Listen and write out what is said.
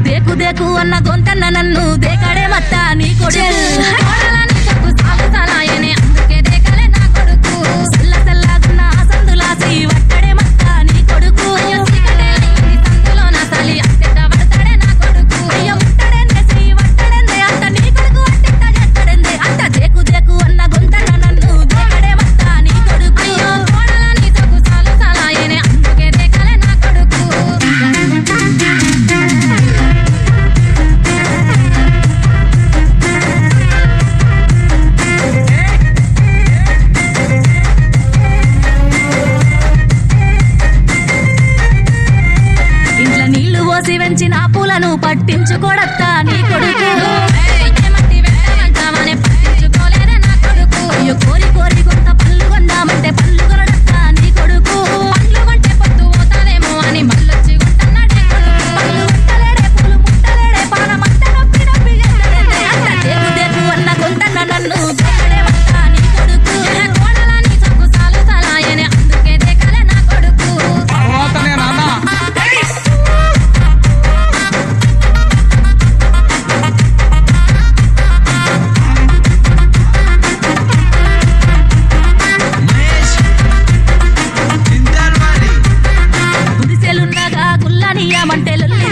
దేకు దేకు అన్న గొంతన్న నన్ను దేకడే మత్త నీ కొడుకు అందుకే దేకలే నా కొడుకు సల్ల సల్లగున్న సందులాసి వట్టడే మత్త నీ కొడుకు సందులో నా తల్లి అత్తెట్ట పడతాడే నా కొడుకు అయ్యో ముట్టడెందే శ్రీ వట్టడెందే అంత నీ కొడుకు అట్టెట్ట చేస్తాడెందే అంత దేకు దేకు అన్న గొంతన్న నన్ను దేకడే మత్త నీ కొడుకు అయ్యో కోడలని సొగు సాలు సాలాయనే అందుకే దేకలే నా కొడుకు వెంచిన పూలను పట్టించుకోడత్తా నీ కొడుకు పట్టించుకోలేదే నా కొడుకు అయ్యో కోరి కోరి కొంత పళ్ళు కొందామంటే పళ్ళు కొనడత్తా నీ కొడుకు పళ్ళు కొంటే పొద్దు పోతాదేమో అని మళ్ళొచ్చి కొంటన్నాడే పళ్ళు ముట్టలేడే పూలు ముట్టలేడే పానమంత నొప్పి నొప్పి చేస్తాడే అంత దేకు దేకు అన్న కొంతన్న నన్ను దేకడే వస్తా నీ కొడుకు కోడలని సొగ్గు సాలు సలాయనే అందుకే దేకలే నా కొడుకు గుడిసెలున్నగా గుల్లనియమంటే లొల్లి